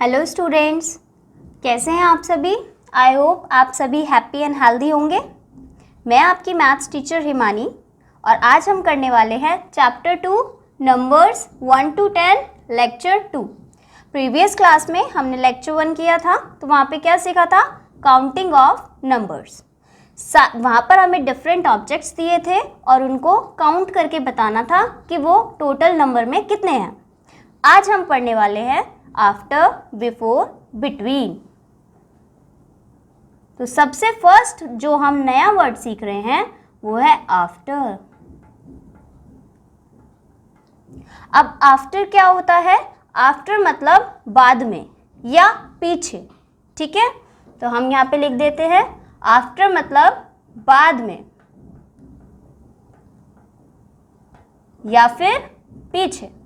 Hello students, कैसे हैं आप सभी। आई होप आप सभी हैप्पी एंड हेल्दी होंगे। मैं आपकी मैथ्स टीचर हिमानी और आज हम करने वाले हैं chapter 2 numbers 1 to 10 lecture 2। Previous class में हमने लेक्चर 1 किया था, तो वहाँ पे क्या सीखा था? Counting of numbers. वहाँ पर हमें डिफरेंट ऑब्जेक्ट्स दिए थे और उनको काउंट करके बताना था कि वो टोटल नंबर में कितने हैं। आज हम पढ़ने वाले हैं आफ्टर, बिफोर, बिटवीन। तो सबसे फर्स्ट जो हम नया वर्ड सीख रहे हैं वो है आफ्टर। अब आफ्टर क्या होता है? आफ्टर मतलब बाद में या पीछे, ठीक है। तो हम यहाँ पे लिख देते हैं आफ्टर मतलब बाद में या फिर पीछे।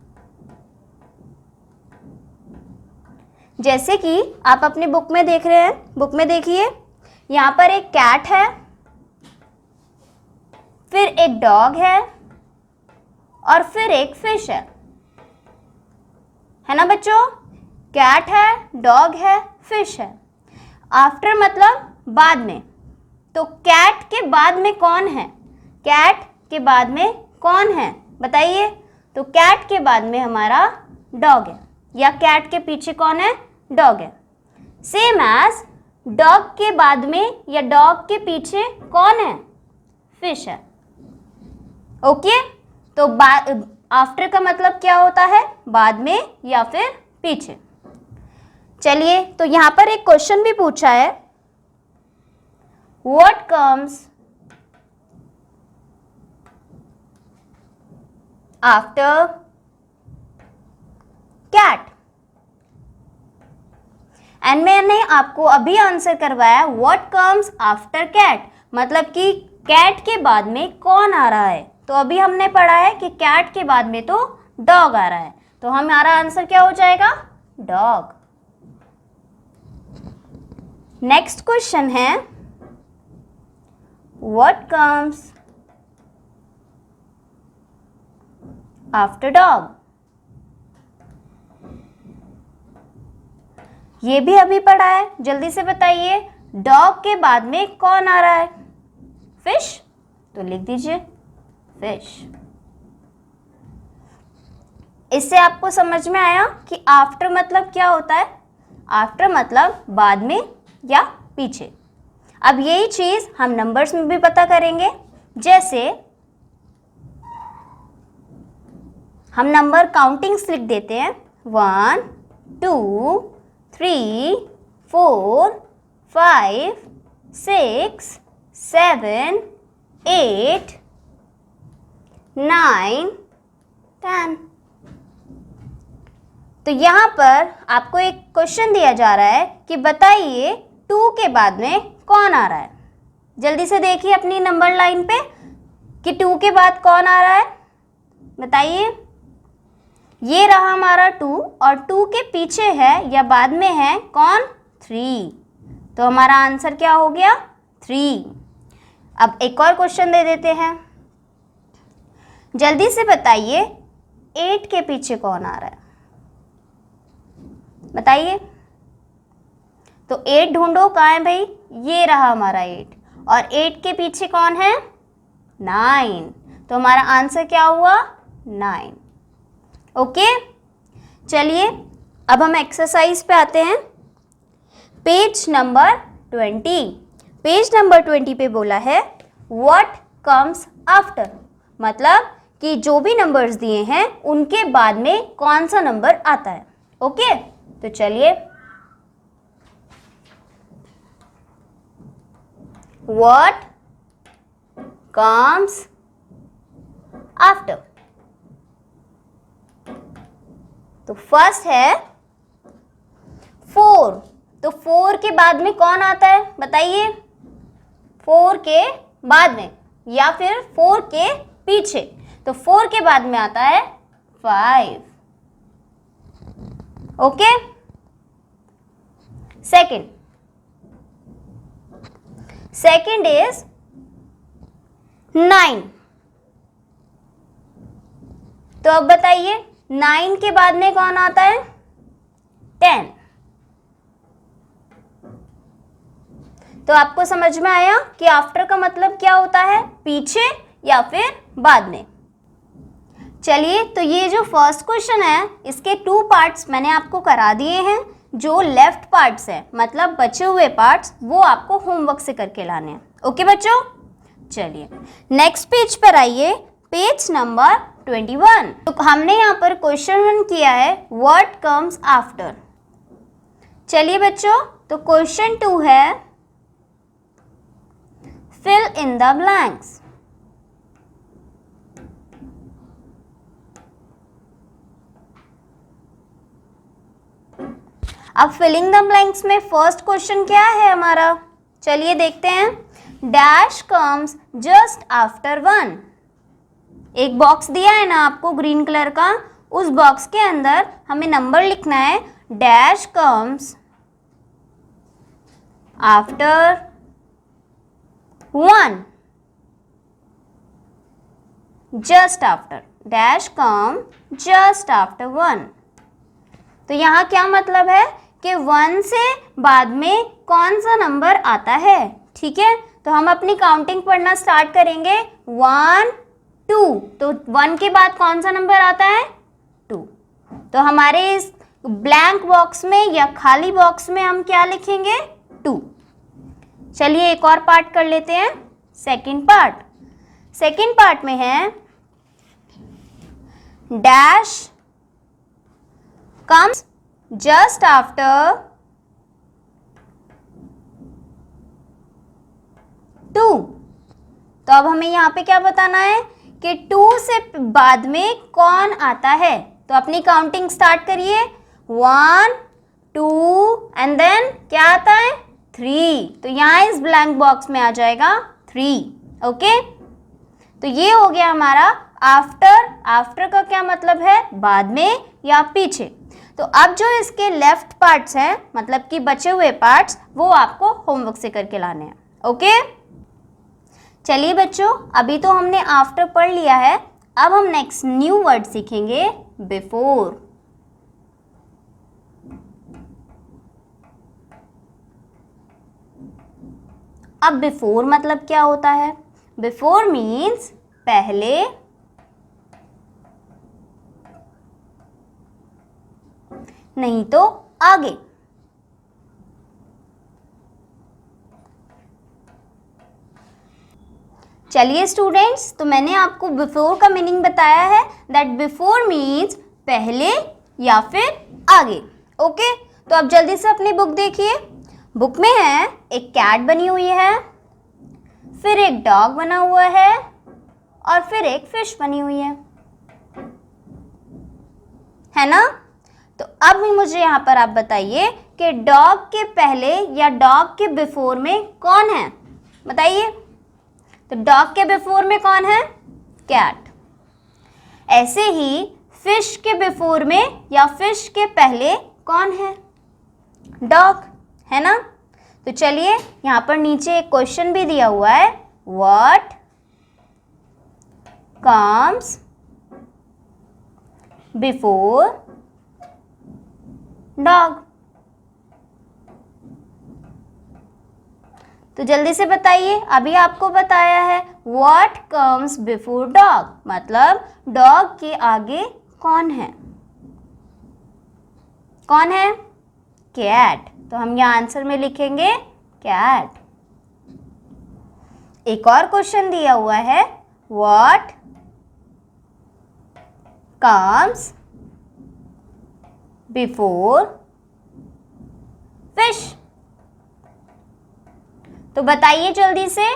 जैसे कि आप अपनी बुक में देख रहे हैं, बुक में देखिए, यहाँ पर एक कैट है, फिर एक डॉग है और फिर एक फिश है ना बच्चों? कैट है, डॉग है, फिश है। आफ्टर मतलब बाद में। तो कैट के बाद में कौन है? कैट के बाद में कौन है बताइए? तो कैट के बाद में हमारा डॉग है, या कैट के पीछे कौन है? डॉग है। सेम एज डॉग के बाद में या डॉग के पीछे कौन है? फिश है। ओके, तो आफ्टर का मतलब क्या होता है? बाद में या फिर पीछे। चलिए, तो यहां पर एक क्वेश्चन भी पूछा है, what comes after cat. And मैंने आपको अभी आंसर करवाया व्हाट कम्स आफ्टर कैट, मतलब कि कैट के बाद में कौन आ रहा है। तो अभी हमने पढ़ा है कि कैट के बाद में तो डॉग आ रहा है, तो हमारा आंसर क्या हो जाएगा? डॉग। नेक्स्ट क्वेश्चन है, व्हाट कम्स आफ्टर डॉग। ये भी अभी पढ़ा है, जल्दी से बताइए, डॉग के बाद में कौन आ रहा है? फिश। तो लिख दीजिए फिश। इससे आपको समझ में आया कि आफ्टर मतलब क्या होता है? आफ्टर मतलब बाद में या पीछे। अब यही चीज हम नंबर्स में भी पता करेंगे। जैसे हम नंबर काउंटिंग्स लिख देते हैं, 1 2 3 4 5 6 7 8 9 10। तो यहाँ पर आपको एक क्वेश्चन दिया जा रहा है कि बताइए 2 के बाद में कौन आ रहा है। जल्दी से देखिए अपनी नंबर लाइन पे कि 2 के बाद कौन आ रहा है, बताइए। ये रहा हमारा 2 और 2 के पीछे है या बाद में है कौन? 3। तो हमारा आंसर क्या हो गया? 3। अब एक और क्वेश्चन दे देते हैं, जल्दी से बताइए 8 के पीछे कौन आ रहा है, बताइए। तो 8 ढूंढो, कहाँ है भाई? ये रहा हमारा 8, और 8 के पीछे कौन है? 9। तो हमारा आंसर क्या हुआ? 9। ओके, चलिए अब हम एक्सरसाइज पे आते हैं। Page number 20। पेज नंबर 20 पे बोला है व्हाट कम्स आफ्टर, मतलब कि जो भी नंबर्स दिए हैं उनके बाद में कौन सा नंबर आता है। ओके, तो चलिए, व्हाट कम्स आफ्टर। तो फर्स्ट है 4। तो 4 के बाद में कौन आता है बताइए? 4 के बाद में या फिर 4 के पीछे। तो 4 के बाद में आता है 5। Okay, second is 9। तो अब बताइए 9 के बाद में कौन आता है? 10। तो आपको समझ में आया कि आफ्टर का मतलब क्या होता है, पीछे या फिर बाद में। चलिए, तो ये जो फर्स्ट क्वेश्चन है इसके 2 पार्ट्स मैंने आपको करा दिए हैं। जो लेफ्ट पार्ट्स है मतलब बचे हुए पार्ट्स वो आपको होमवर्क से करके लाने हैं। ओके बच्चों, चलिए नेक्स्ट पेज पर आइए, पेज नंबर 21। तो हमने यहाँ पर क्वेश्चन 1 किया है व्हाट कम्स आफ्टर। चलिए बच्चों, तो क्वेश्चन 2 है फिल इन द ब्लैंक्स। अब फिलिंग द ब्लैंक्स में फर्स्ट क्वेश्चन क्या है हमारा, चलिए देखते हैं। Dash comes just after 1। एक बॉक्स दिया है ना आपको ग्रीन कलर का, उस बॉक्स के अंदर हमें नंबर लिखना है। Dash comes after 1, just after, dash come just after 1। तो यहाँ क्या मतलब है कि 1 से बाद में कौन सा नंबर आता है। ठीक है, तो हम अपनी काउंटिंग पढ़ना स्टार्ट करेंगे। 1 2, तो 1 के बाद कौन सा नंबर आता है, 2। तो हमारे इस ब्लैंक बॉक्स में या खाली बॉक्स में हम क्या लिखेंगे, 2। चलिए एक और पार्ट कर लेते हैं, सेकंड पार्ट। सेकंड पार्ट में है डैश कम्स जस्ट आफ्टर 2। तो अब हमें यहाँ पे क्या बताना है कि 2 से बाद में कौन आता है। तो अपनी काउंटिंग स्टार्ट करिए। 1 2 एंड देन क्या आता है, 3। तो यहाँ इस ब्लैंक बॉक्स में आ जाएगा 3। ओके, तो ये हो गया हमारा आफ्टर। आफ्टर का क्या मतलब है, बाद में या पीछे। तो अब जो इसके लेफ्ट पार्ट्स हैं मतलब कि बचे हुए पार्ट्स, वो आपको होमवर्क से करके लाने हैं। ओके, चलिए बच्चों, अभी तो हमने आफ्टर पढ़ लिया है। अब हम नेक्स्ट न्यू वर्ड सीखेंगे, बिफोर। अब बिफोर मतलब क्या होता है, बिफोर मीन्स पहले, नहीं तो आगे। चलिए स्टूडेंट्स, तो मैंने आपको बिफोर का मीनिंग बताया है दैट बिफोर मीन्स पहले या फिर आगे। ओके, तो अब जल्दी से अपनी बुक देखिए। बुक में है एक कैट बनी हुई है, फिर एक डॉग बना हुआ है और फिर एक फिश बनी हुई है ना। तो अब मुझे यहाँ पर आप बताइए कि डॉग के पहले या डॉग के बिफोर में कौन है, बताइए। तो डॉग के बिफोर में कौन है, कैट। ऐसे ही फिश के बिफोर में या फिश के पहले कौन है, डॉग, है ना। तो चलिए यहाँ पर नीचे एक क्वेश्चन भी दिया हुआ है, व्हाट कम्स बिफोर डॉग। तो जल्दी से बताइए, अभी आपको बताया है व्हाट कम्स बिफोर डॉग, मतलब डॉग के आगे कौन है, कौन है, कैट। तो हम यहाँ आंसर में लिखेंगे कैट। एक और क्वेश्चन दिया हुआ है, व्हाट कम्स बिफोर फिश। तो बताइए जल्दी से,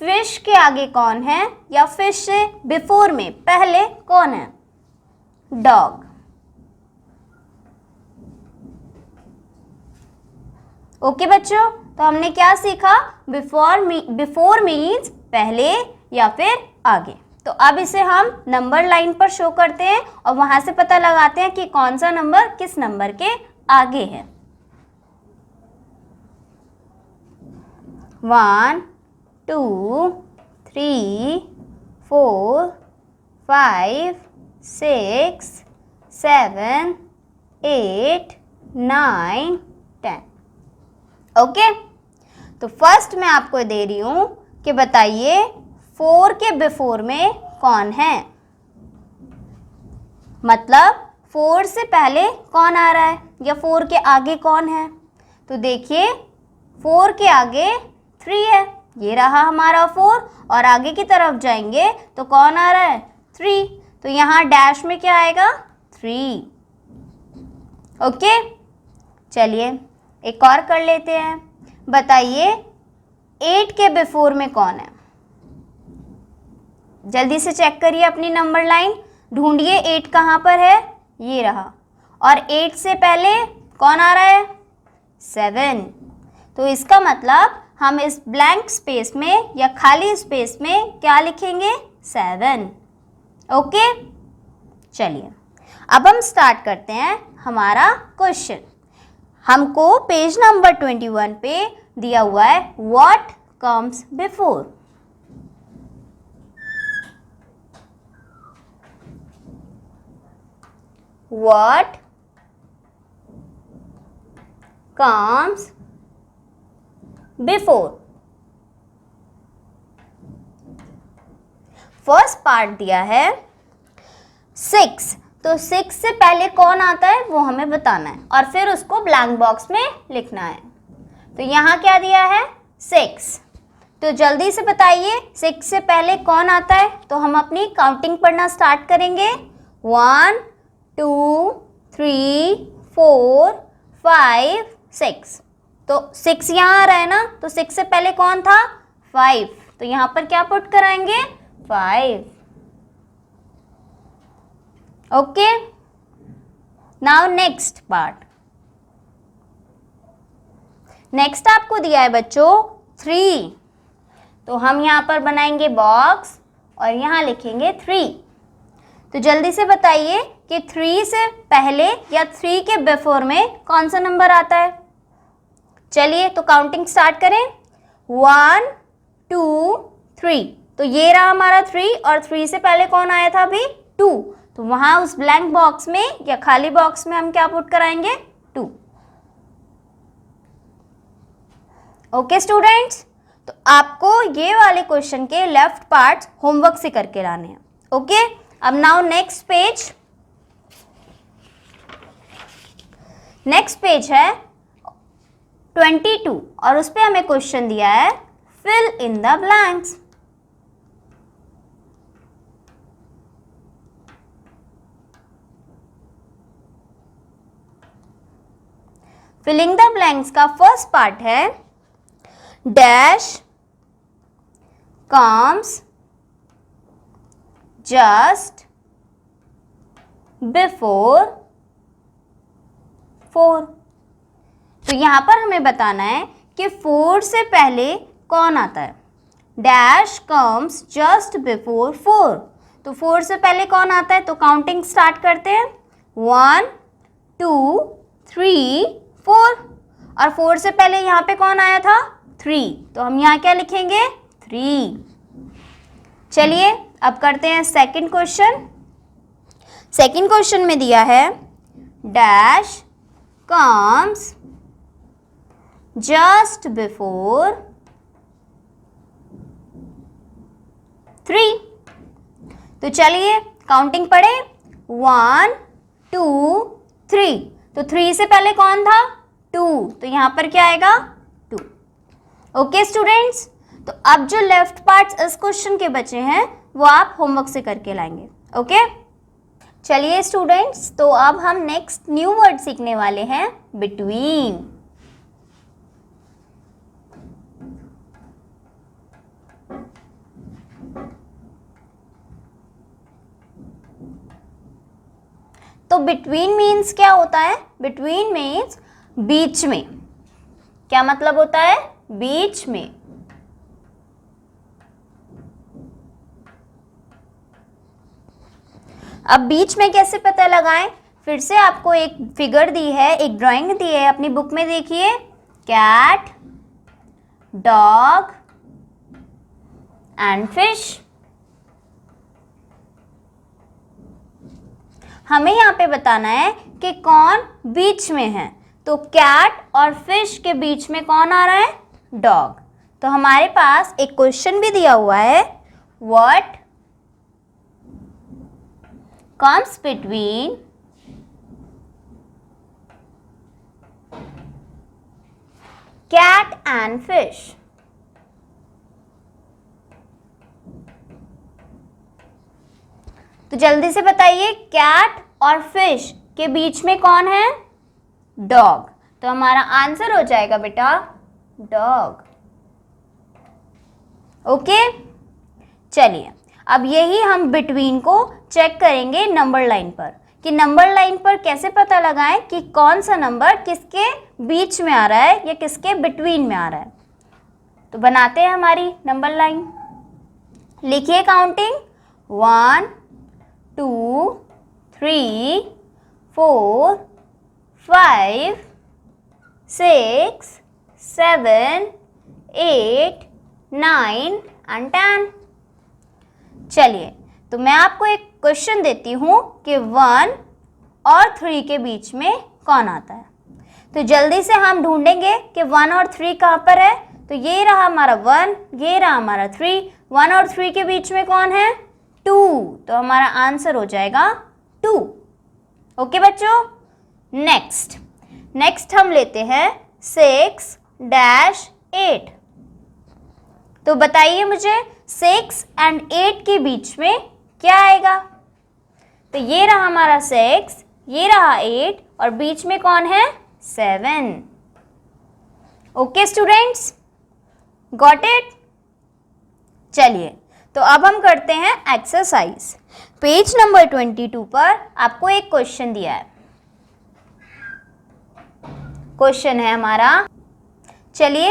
फिश के आगे कौन है या फिश से बिफोर में पहले कौन है, डॉग। ओके बच्चों, तो हमने क्या सीखा, बिफोर मीन्स पहले या फिर आगे। तो अब इसे हम नंबर लाइन पर शो करते हैं और वहां से पता लगाते हैं कि कौन सा नंबर किस नंबर के आगे है। 1 2 3 4 5 6 7 8 9 10। ओके, तो फर्स्ट मैं आपको दे रही हूं कि बताइए 4 के बिफोर में कौन है, मतलब 4 से पहले कौन आ रहा है या 4 के आगे कौन है। तो देखिए 4 के आगे 3 है, ये रहा हमारा 4 और आगे की तरफ जाएंगे तो कौन आ रहा है 3, तो यहाँ डैश में क्या आएगा 3। ओके, चलिए एक और कर लेते हैं। बताइए 8 के बिफोर में कौन है, जल्दी से चेक करिए अपनी नंबर लाइन, ढूंढिए 8 कहाँ पर है, ये रहा। और 8 से पहले कौन आ रहा है 7, तो इसका मतलब हम इस ब्लैंक स्पेस में या खाली स्पेस में क्या लिखेंगे 7। ओके, चलिए अब हम स्टार्ट करते हैं हमारा क्वेश्चन। हमको पेज नंबर 21 पे दिया हुआ है what comes before. What comes before? First part दिया है 6, तो 6 से पहले कौन आता है वो हमें बताना है और फिर उसको ब्लैंक बॉक्स में लिखना है। तो यहाँ क्या दिया है 6, तो जल्दी से बताइए 6 से पहले कौन आता है, तो हम अपनी काउंटिंग पढ़ना स्टार्ट करेंगे। 1 2 3 4 5 6, तो 6 यहाँ आ रहा है ना, तो 6 से पहले कौन था 5, तो यहाँ पर क्या पुट कराएंगे 5। Okay, now next part. Next आपको दिया है बच्चों 3, तो हम यहाँ पर बनाएंगे बॉक्स और यहाँ लिखेंगे 3। तो जल्दी से बताइए कि 3 से पहले या 3 के बिफोर में कौन सा नंबर आता है। चलिए तो काउंटिंग स्टार्ट करें। 1 2 3, तो ये रहा हमारा 3 और 3 से पहले कौन आया था अभी 2, तो वहां उस ब्लैंक बॉक्स में या खाली बॉक्स में हम क्या पुट कराएंगे 2। ओके स्टूडेंट्स, तो आपको ये वाले क्वेश्चन के लेफ्ट पार्ट्स होमवर्क से करके लाने हैं। ओके, अब now next page. Next page है 22 और उस पे हमें क्वेश्चन दिया है fill in the blanks. Filling the blanks का फर्स्ट पार्ट है डैश कम्स जस्ट बिफोर 4, तो यहां पर हमें बताना है कि 4 से पहले कौन आता है। डैश कम्स जस्ट बिफोर 4, तो 4 से पहले कौन आता है, तो काउंटिंग स्टार्ट करते हैं। 1 2 3 4, और 4 से पहले यहाँ पे कौन आया था 3, तो हम यहाँ क्या लिखेंगे 3। चलिए अब करते हैं सेकंड क्वेश्चन। सेकंड क्वेश्चन में दिया है डैश कम्स जस्ट बिफोर 3, तो चलिए काउंटिंग पढ़े। 1 2 3, तो 3 से पहले कौन था 2, तो यहां पर क्या आएगा 2। ओके स्टूडेंट्स, तो अब जो लेफ्ट पार्ट्स इस क्वेश्चन के बचे हैं वो आप होमवर्क से करके लाएंगे। ओके, चलिए स्टूडेंट्स, तो अब हम नेक्स्ट न्यू वर्ड सीखने वाले हैं बिटवीन। तो बिटवीन मीन्स क्या होता है, बिटवीन मीन्स बीच में। क्या मतलब होता है बीच में। अब बीच में कैसे पता लगाएं, फिर से आपको एक फिगर दी है, एक ड्राइंग दी है अपनी बुक में, देखिए कैट डॉग एंड फिश। हमें यहाँ पे बताना है कि कौन बीच में है, तो कैट और फिश के बीच में कौन आ रहा है डॉग। तो हमारे पास एक क्वेश्चन भी दिया हुआ है, what comes between cat and fish. तो जल्दी से बताइए, कैट और फिश के बीच में कौन है? डॉग। तो हमारा आंसर हो जाएगा बेटा डॉग। ओके, चलिए अब यही हम बिटवीन को चेक करेंगे नंबर लाइन पर, कि नंबर लाइन पर कैसे पता लगाएं कि कौन सा नंबर किसके बीच में आ रहा है या किसके बिटवीन में आ रहा है। तो बनाते हैं हमारी नंबर लाइन। लिखिए काउंटिंग, 1 2 3 4 5 6 7 8 9 एंड 10। चलिए, तो मैं आपको एक क्वेश्चन देती हूँ कि 1 और 3 के बीच में कौन आता है। तो जल्दी से हम ढूंढेंगे कि 1 और 3 कहाँ पर है। तो ये रहा हमारा 1, ये रहा हमारा 3। 1 और 3 के बीच में कौन है? 2। तो हमारा आंसर हो जाएगा 2। ओके बच्चों, नेक्स्ट हम लेते हैं 6-8। तो बताइए मुझे 6 और 8 के बीच में क्या आएगा। तो ये रहा हमारा 6, ये रहा 8 और बीच में कौन है? 7। Okay students, got it. चलिए, तो अब हम करते हैं एक्सरसाइज। पेज नंबर 22 पर आपको एक क्वेश्चन दिया है। क्वेश्चन है हमारा, चलिए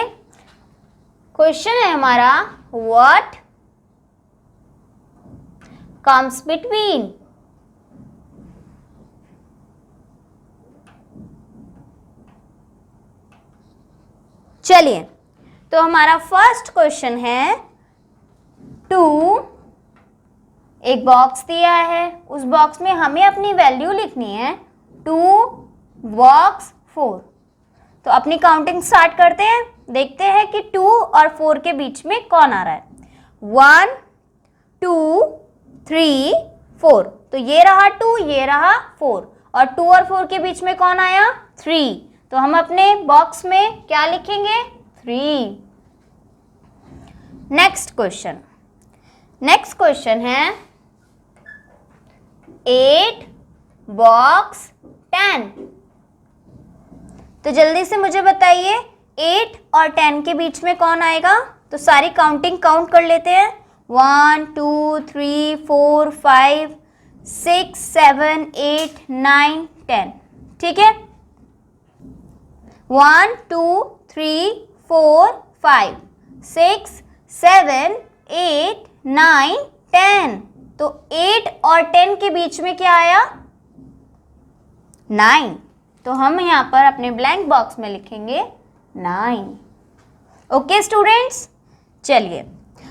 क्वेश्चन है हमारा, व्हाट कम्स बिटवीन चलिए, तो हमारा फर्स्ट क्वेश्चन है 2, एक बॉक्स दिया है, उस बॉक्स में हमें अपनी वैल्यू लिखनी है 2 बॉक्स 4। तो अपनी काउंटिंग स्टार्ट करते हैं, देखते हैं कि 2 और 4 के बीच में कौन आ रहा है। 1 2 3 4। तो ये रहा 2, ये रहा 4 और 2 और 4 के बीच में कौन आया? 3। तो हम अपने बॉक्स में क्या लिखेंगे? 3। नेक्स्ट क्वेश्चन है 8 बॉक्स 10। तो जल्दी से मुझे बताइए 8 और 10 के बीच में कौन आएगा। तो सारी काउंटिंग काउंट कर लेते हैं, 1 2 3 4 5 6 7 8 9 10। ठीक है, 1 2 3 4 5 6 7 8 9 10। तो 8 और 10 के बीच में क्या आया? 9। तो हम यहाँ पर अपने ब्लैंक बॉक्स में लिखेंगे 9। ओके स्टूडेंट्स, चलिए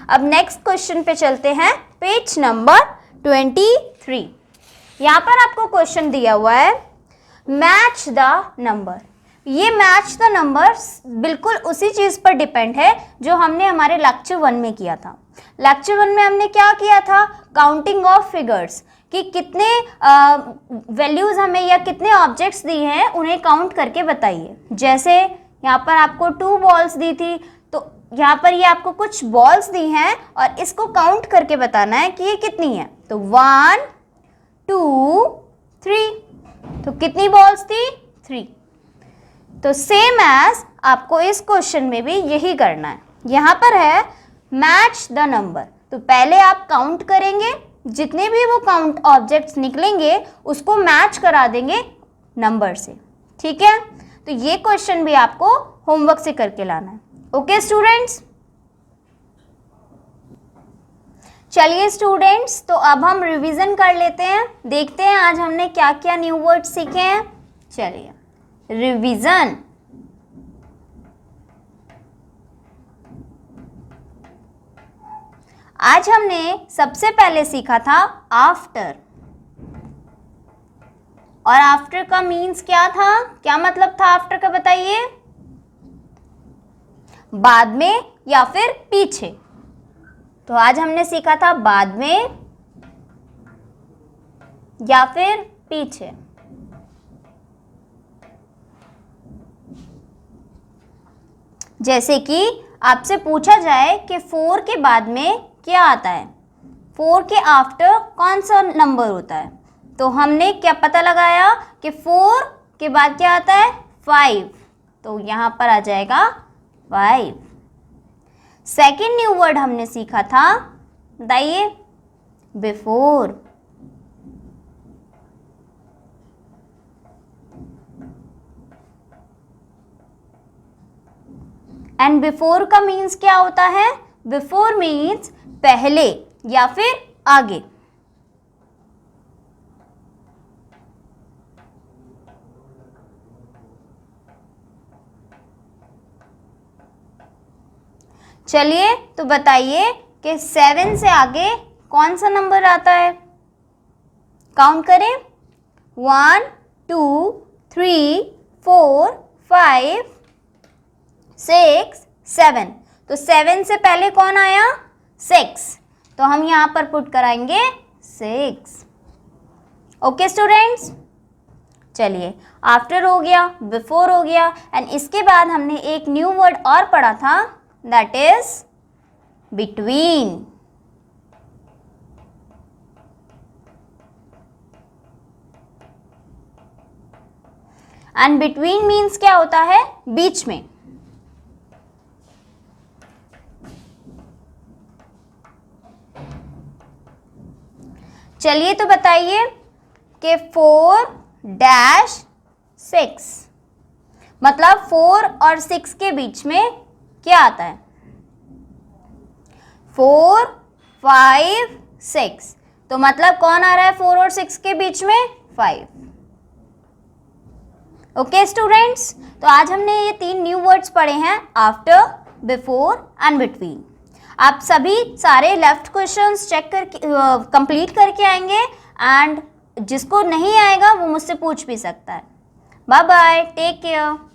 अब नेक्स्ट क्वेश्चन पे चलते हैं, पेज नंबर 23। यहाँ पर आपको क्वेश्चन दिया हुआ है, मैच द नंबर। ये मैच द नंबर बिल्कुल उसी चीज़ पर डिपेंड है जो हमने हमारे लेक्चर 1 में किया था। लेक्चर 1 में हमने क्या किया था? काउंटिंग ऑफ फिगर्स, कि कितने वैल्यूज़ हमें या कितने ऑब्जेक्ट्स दिए हैं उन्हें काउंट करके बताइए। जैसे यहाँ पर आपको 2 बॉल्स दी थी, तो यहाँ पर ये आपको कुछ बॉल्स दी हैं और इसको काउंट करके बताना है कि ये कितनी है। तो 1 2 3। तो कितनी बॉल्स थी? 3। तो सेम एज आपको इस क्वेश्चन में भी यही करना है। यहाँ पर है मैच द नंबर, तो पहले आप काउंट करेंगे, जितने भी वो काउंट ऑब्जेक्ट्स निकलेंगे उसको मैच करा देंगे नंबर से। ठीक है, तो ये क्वेश्चन भी आपको होमवर्क से करके लाना है। ओके स्टूडेंट्स, चलिए स्टूडेंट्स, तो अब हम रिवीजन कर लेते हैं, देखते हैं आज हमने क्या क्या न्यू वर्ड सीखे हैं। चलिए रिवीजन। आज हमने सबसे पहले सीखा था आफ्टर, और आफ्टर का मीन्स क्या था, क्या मतलब था आफ्टर का बताइए। बाद में या फिर पीछे। तो आज हमने सीखा था बाद में या फिर पीछे। जैसे कि आपसे पूछा जाए कि 4 के बाद में क्या आता है, 4 के आफ्टर कौन सा नंबर होता है, तो हमने क्या पता लगाया कि 4 के बाद क्या आता है 5, तो यहाँ पर आ जाएगा 5। सेकेंड न्यू वर्ड हमने सीखा था, बताइए, बिफोर। एंड बिफोर का मीन्स क्या होता है, बिफोर मीन्स पहले या फिर आगे। चलिए तो बताइए कि 7 से आगे कौन सा नंबर आता है, काउंट करें, 1 2 3 4 5 6 7। तो 7 से पहले कौन आया 6, तो हम यहाँ पर पुट कराएंगे 6। ओके स्टूडेंट्स, चलिए आफ्टर हो गया, बिफोर हो गया, एंड इसके बाद हमने एक न्यू वर्ड और पढ़ा था, that is between. And between means क्या होता है, बीच में। चलिए तो बताइए कि 4-6 मतलब 4 और 6 के बीच में क्या आता है, 4 5 6, तो मतलब कौन आ रहा है 4 और 6 के बीच में 5। ओके स्टूडेंट्स, तो आज हमने ये 3 न्यू वर्ड्स पढ़े हैं, आफ्टर, बिफोर एंड बिटवीन। आप सभी सारे लेफ्ट क्वेश्चंस चेक करके कंप्लीट करके आएंगे, एंड जिसको नहीं आएगा वो मुझसे पूछ भी सकता है। Bye bye, take care.